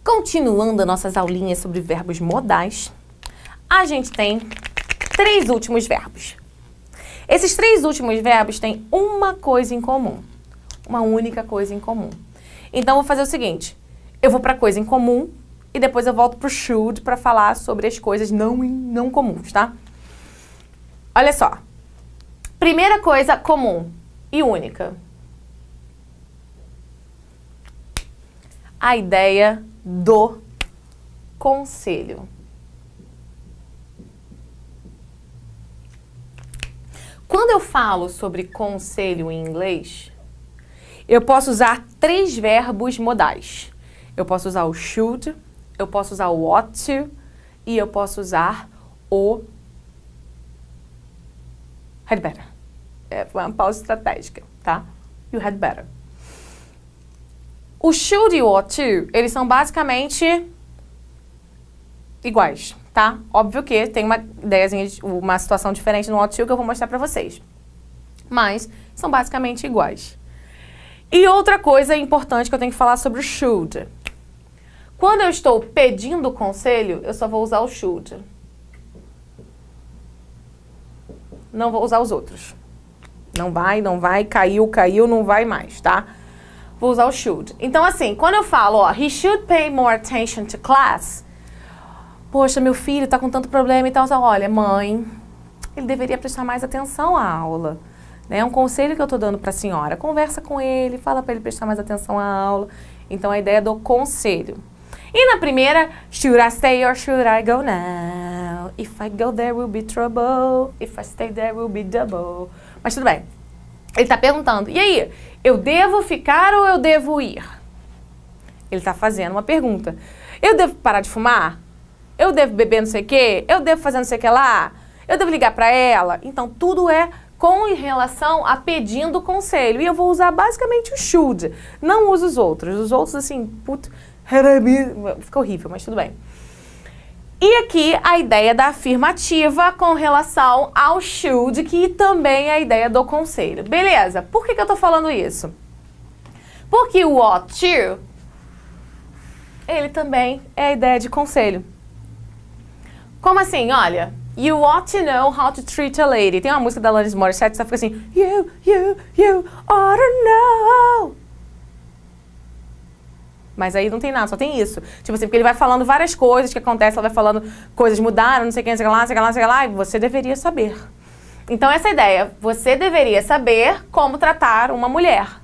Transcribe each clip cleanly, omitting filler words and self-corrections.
Continuando as nossas aulinhas sobre verbos modais, a gente tem 3 últimos verbos. Esses 3 últimos verbos têm uma coisa em comum, uma única coisa em comum. Então, eu vou fazer o seguinte, eu vou para coisa em comum e depois eu volto pro should para falar sobre as coisas não comuns, tá? Olha só, primeira coisa comum e única. A ideia do conselho. Quando eu falo sobre conselho em inglês, eu posso usar 3 verbos modais. Eu posso usar o should, eu posso usar o ought to e eu posso usar o had better. Foi uma pausa estratégica, tá? You had better. O should e o ought to, eles são basicamente iguais, tá? Óbvio que tem uma ideiazinha, uma situação diferente no ought to que eu vou mostrar pra vocês. Mas são basicamente iguais. E outra coisa importante que eu tenho que falar sobre o should. Quando eu estou pedindo conselho, eu só vou usar o should. Não vou usar os outros. Não vai, caiu, não vai mais, tá? Vou usar o should. Então, assim, quando eu falo, ó, he should pay more attention to class. Poxa, meu filho tá com tanto problema e tal. Olha, mãe, ele deveria prestar mais atenção à aula. É um conselho que eu tô dando pra senhora. Conversa com ele, fala pra ele prestar mais atenção à aula. Então, a ideia do conselho. E na primeira, should I stay or should I go now? If I go there will be trouble. If I stay there will be double. Mas tudo bem. Ele tá perguntando, e aí, eu devo ficar ou eu devo ir? Ele tá fazendo uma pergunta. Eu devo parar de fumar? Eu devo beber não sei o quê? Eu devo fazer não sei o que lá? Eu devo ligar pra ela? Então, tudo é com relação a pedindo conselho. E eu vou usar basicamente o should. Não uso os outros. Os outros, assim, puto, fica horrível, mas tudo bem. E aqui a ideia da afirmativa com relação ao should, que também é a ideia do conselho. Beleza, por que eu tô falando isso? Porque o ought to, ele também é a ideia de conselho. Como assim? Olha, you ought to know how to treat a lady. Tem uma música da Alanis Morissette que fica assim, you ought to know. Mas aí não tem nada, só tem isso. Tipo assim, porque ele vai falando várias coisas que acontecem, ela vai falando coisas mudaram, não sei o que, não sei o que lá, não sei o que lá, não sei o que lá, e você deveria saber. Então essa é a ideia, você deveria saber como tratar uma mulher.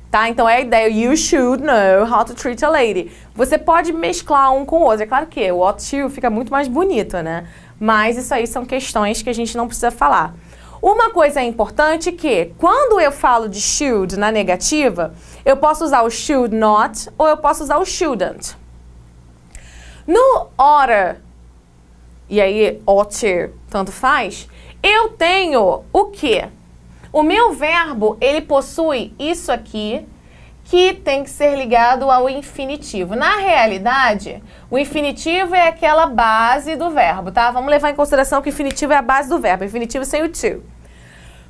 Tá? Então é a ideia, you should know how to treat a lady. Você pode mesclar um com o outro. É claro que o ought to fica muito mais bonito, né? Mas isso aí são questões que a gente não precisa falar. Uma coisa importante é que, quando eu falo de should na negativa, eu posso usar o should not ou eu posso usar o shouldn't. No oughta, e aí ought to, tanto faz, eu tenho o quê? O meu verbo, ele possui isso aqui, que tem que ser ligado ao infinitivo. Na realidade, o infinitivo é aquela base do verbo, tá? Vamos levar em consideração que o infinitivo é a base do verbo, infinitivo sem o to.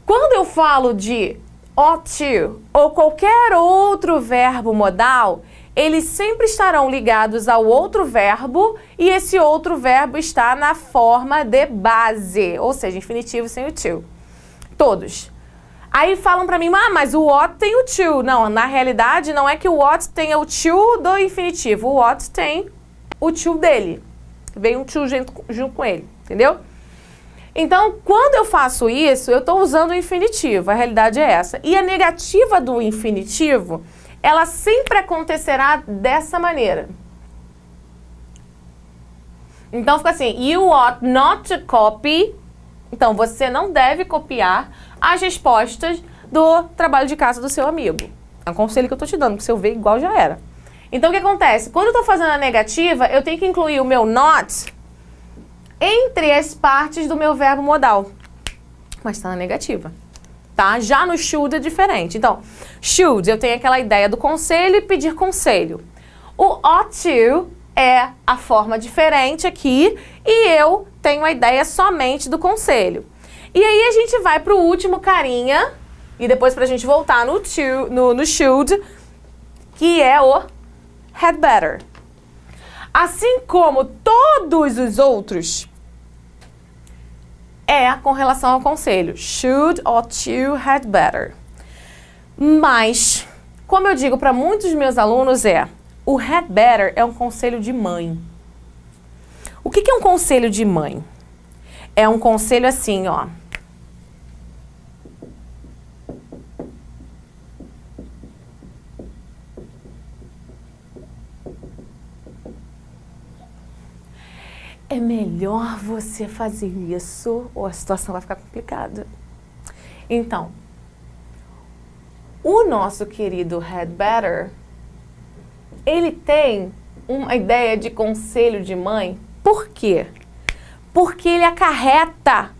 Quando eu falo de ought to ou qualquer outro verbo modal, eles sempre estarão ligados ao outro verbo e esse outro verbo está na forma de base, ou seja, infinitivo sem o to. Todos. Aí falam pra mim, mas o ought tem o to. Não, na realidade não é que o ought tenha o to do infinitivo, o ought tem o to dele. Vem um to junto com ele, entendeu? Então, quando eu faço isso, eu estou usando o infinitivo, a realidade é essa. E a negativa do infinitivo, ela sempre acontecerá dessa maneira. Então, fica assim, you ought not to copy. Então, você não deve copiar as respostas do trabalho de casa do seu amigo. É um conselho que eu estou te dando, porque se eu ver igual já era. Então, o que acontece? Quando eu estou fazendo a negativa, eu tenho que incluir o meu not entre as partes do meu verbo modal. Mas está na negativa, tá? Já no should é diferente. Então, should, eu tenho aquela ideia do conselho e pedir conselho. O ought to é a forma diferente aqui e eu tenho a ideia somente do conselho. E aí a gente vai para o último carinha e depois para a gente voltar no should, que é o had better. Assim como todos os outros, é com relação ao conselho. Should, ought to, had better. Mas, como eu digo para muitos dos meus alunos, o had better é um conselho de mãe. O que é um conselho de mãe? É um conselho assim, ó. É melhor você fazer isso ou a situação vai ficar complicada. Então, o nosso querido had better, ele tem uma ideia de conselho de mãe. Por quê? Porque ele acarreta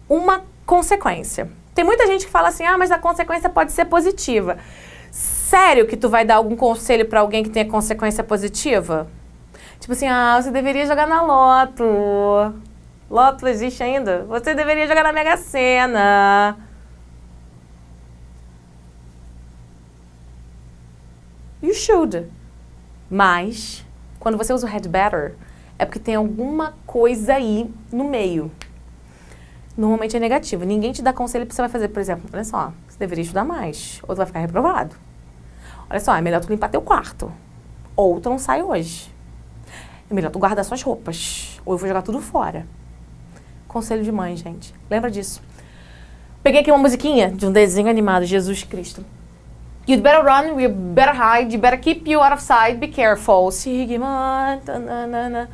uma consequência. Tem muita gente que fala assim, mas a consequência pode ser positiva. Sério que tu vai dar algum conselho para alguém que tenha consequência positiva? Tipo assim, você deveria jogar na Loto. Loto existe ainda? Você deveria jogar na Mega Sena. You should. Mas, quando você usa o had better, é porque tem alguma coisa aí no meio. Normalmente é negativo. Ninguém te dá conselho que você vai fazer, por exemplo, olha só, você deveria estudar mais, ou tu vai ficar reprovado. Olha só, é melhor tu limpar teu quarto. Ou tu não sai hoje. É melhor tu guardar suas roupas. Ou eu vou jogar tudo fora. Conselho de mãe, gente. Lembra disso. Peguei aqui uma musiquinha de um desenho animado, Jesus Cristo. You'd better run, you better hide, you better keep you out of sight, be careful. Sigma, tanana.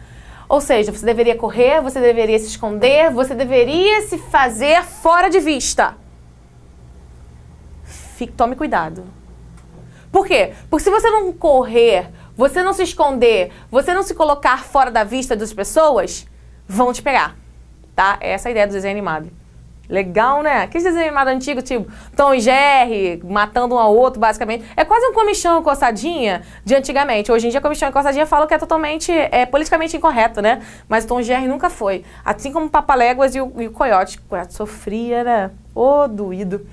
Ou seja, você deveria correr, você deveria se esconder, você deveria se fazer fora de vista. Tome cuidado. Por quê? Porque se você não correr, você não se esconder, você não se colocar fora da vista das pessoas, vão te pegar, tá? Essa é a ideia do desenho animado. Legal, né? Aquele desenho animado antigo, tipo Tom e Jerry, matando um ao outro, basicamente. É quase um comichão e coçadinha de antigamente. Hoje em dia, comichão e coçadinha falam que é totalmente, politicamente incorreto, né? Mas o Tom e Jerry nunca foi. Assim como o Papaléguas e o Coiote. O Coiote sofria, né? Doído.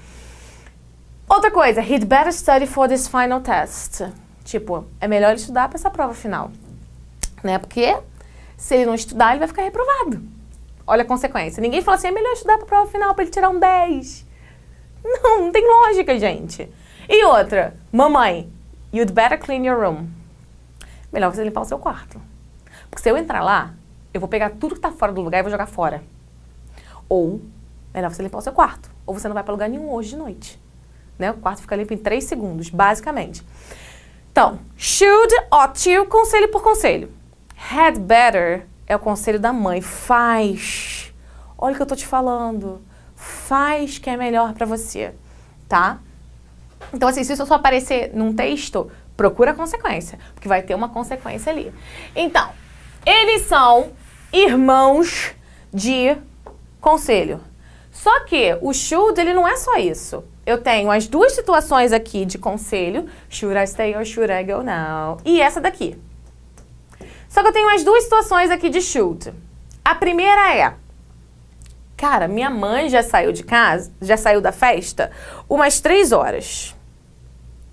Outra coisa, he'd better study for this final test. Tipo, é melhor ele estudar para essa prova final. Né? Porque se ele não estudar, ele vai ficar reprovado. Olha a consequência. Ninguém fala assim, é melhor estudar para a prova final para ele tirar um 10. Não tem lógica, gente. E outra, mamãe, you'd better clean your room. Melhor você limpar o seu quarto. Porque se eu entrar lá, eu vou pegar tudo que tá fora do lugar e vou jogar fora. Ou, melhor você limpar o seu quarto. Ou você não vai para lugar nenhum hoje de noite. Né? O quarto fica limpo em 3 segundos, basicamente. Então, should, ought to, conselho por conselho. Had better é o conselho da mãe. Faz. Olha o que eu tô te falando. Faz que é melhor pra você, tá? Então, assim, se isso só aparecer num texto, procura a consequência, porque vai ter uma consequência ali. Então, eles são irmãos de conselho. Só que o should, ele não é só isso. Eu tenho as duas situações aqui de conselho, should I stay or should I go now? E essa daqui. Só que eu tenho as duas situações aqui de should. A primeira é, cara, minha mãe já saiu de casa, já saiu da festa umas 3 horas.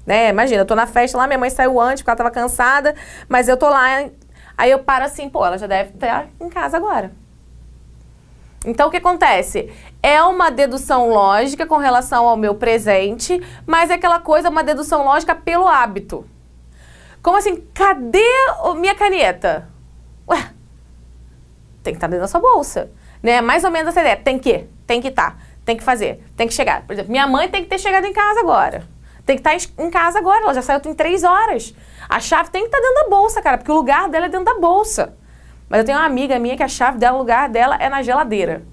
Né? Imagina, eu tô na festa lá, minha mãe saiu antes porque ela tava cansada, mas eu tô lá, aí eu paro assim, pô, ela já deve estar em casa agora. Então, o que acontece? É uma dedução lógica com relação ao meu presente, mas é aquela coisa, uma dedução lógica pelo hábito. Como assim? Cadê minha caneta? Ué, tem que estar dentro da sua bolsa. Né? Mais ou menos essa ideia. Tem que estar, tem que fazer, tem que chegar. Por exemplo, minha mãe tem que ter chegado em casa agora. Tem que estar em casa agora, ela já saiu em 3 horas. A chave tem que estar dentro da bolsa, cara, porque o lugar dela é dentro da bolsa. Mas eu tenho uma amiga minha que a chave dela, o lugar dela é na geladeira.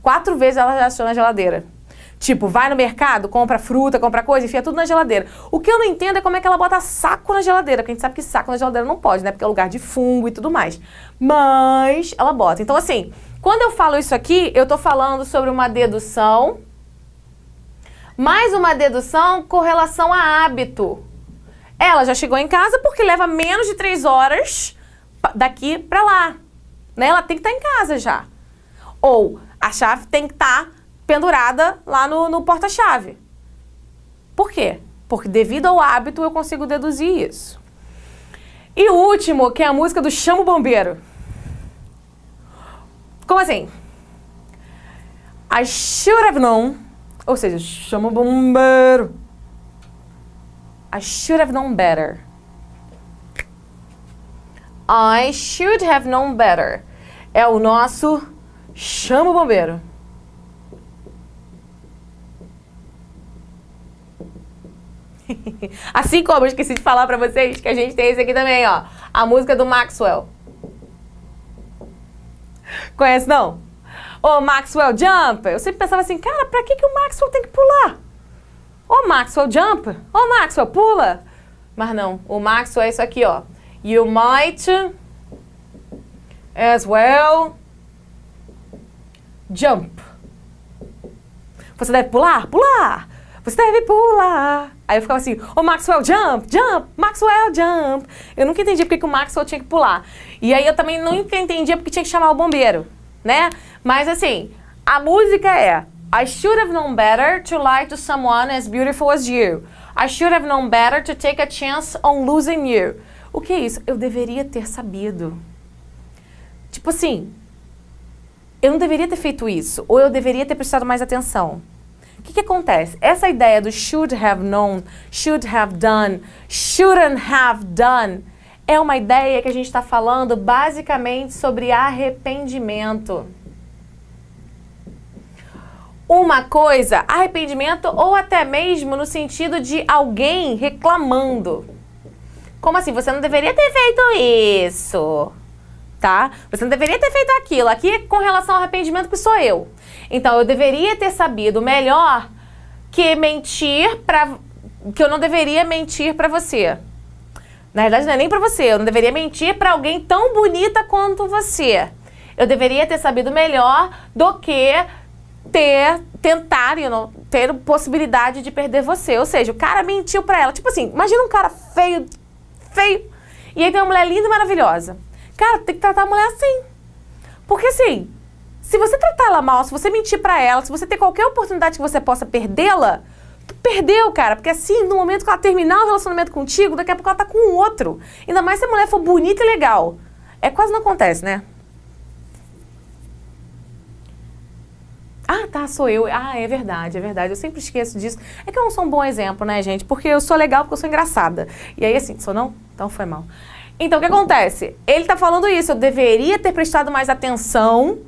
4 vezes ela já achou na geladeira. Tipo, vai no mercado, compra fruta, compra coisa, enfia tudo na geladeira. O que eu não entendo é como é que ela bota saco na geladeira, porque a gente sabe que saco na geladeira não pode, né? Porque é lugar de fungo e tudo mais. Mas ela bota. Então, assim, quando eu falo isso aqui, eu tô falando sobre uma dedução, mais uma dedução com relação a hábito. Ela já chegou em casa porque leva menos de 3 horas daqui pra lá. Né? Ela tem que estar em casa já. Ou a chave tem que estar pendurada lá no porta-chave. Por quê? Porque devido ao hábito eu consigo deduzir isso. E o último, que é a música do Chama o Bombeiro. Como assim? I should have known, ou seja, chama o bombeiro. I should have known better. I should have known better. É o nosso chama o bombeiro. Assim como eu esqueci de falar pra vocês que a gente tem esse aqui também, ó. A música do Maxwell. Conhece, não? Ô, Maxwell Jump. Eu sempre pensava assim, cara, pra que o Maxwell tem que pular? Ô, Maxwell Jump. Ô, Maxwell, pula. Mas não, o Maxwell é isso aqui, ó. You might as well jump. Você deve pular? Pular. Você deve pular. Aí eu ficava assim, ô Maxwell, jump, jump, Maxwell, jump. Eu nunca entendi porque que o Maxwell tinha que pular. E aí eu também nunca entendia porque tinha que chamar o bombeiro, né? Mas assim, a música é I should have known better to lie to someone as beautiful as you. I should have known better to take a chance on losing you. O que é isso? Eu deveria ter sabido. Tipo assim, eu não deveria ter feito isso. Ou eu deveria ter prestado mais atenção. O que acontece? Essa ideia do should have known, should have done, shouldn't have done, é uma ideia que a gente está falando basicamente sobre arrependimento. Uma coisa, arrependimento ou até mesmo no sentido de alguém reclamando. Como assim? Você não deveria ter feito isso, tá? Você não deveria ter feito aquilo. Aqui é com relação ao arrependimento que sou eu. Então, eu deveria ter sabido melhor que mentir que eu não deveria mentir pra você. Na verdade, não é nem pra você. Eu não deveria mentir pra alguém tão bonita quanto você. Eu deveria ter sabido melhor do que tentar ter possibilidade de perder você. Ou seja, o cara mentiu pra ela. Tipo assim, imagina um cara feio, e aí tem uma mulher linda e maravilhosa. Cara, tem que tratar a mulher assim. Porque assim, se você tratar ela mal, se você mentir pra ela, se você ter qualquer oportunidade que você possa perdê-la, tu perdeu, cara. Porque assim, no momento que ela terminar o relacionamento contigo, daqui a pouco ela tá com outro. Ainda mais se a mulher for bonita e legal. Quase não acontece, né? Ah, tá, sou eu. Ah, é verdade, é verdade. Eu sempre esqueço disso. É que eu não sou um bom exemplo, né, gente? Porque eu sou legal, porque eu sou engraçada. E aí, assim, sou não? Então foi mal. Então, o que acontece? Ele tá falando isso. Eu deveria ter prestado mais atenção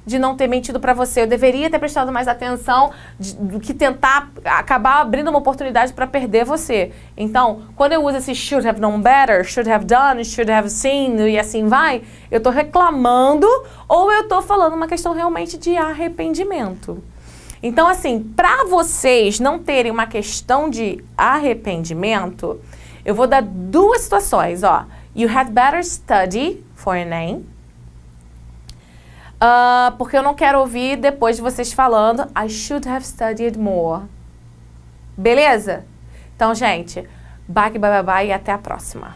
de não ter mentido pra você. Eu deveria ter prestado mais atenção do que tentar acabar abrindo uma oportunidade pra perder você. Então, quando eu uso esse should have known better, should have done, should have seen e assim vai, eu tô reclamando ou eu tô falando uma questão realmente de arrependimento. Então, assim, pra vocês não terem uma questão de arrependimento, eu vou dar duas situações, ó. You had better study for Enem. Porque eu não quero ouvir depois de vocês falando I should have studied more. Beleza? Então, gente, bye, bye, bye, bye e até a próxima.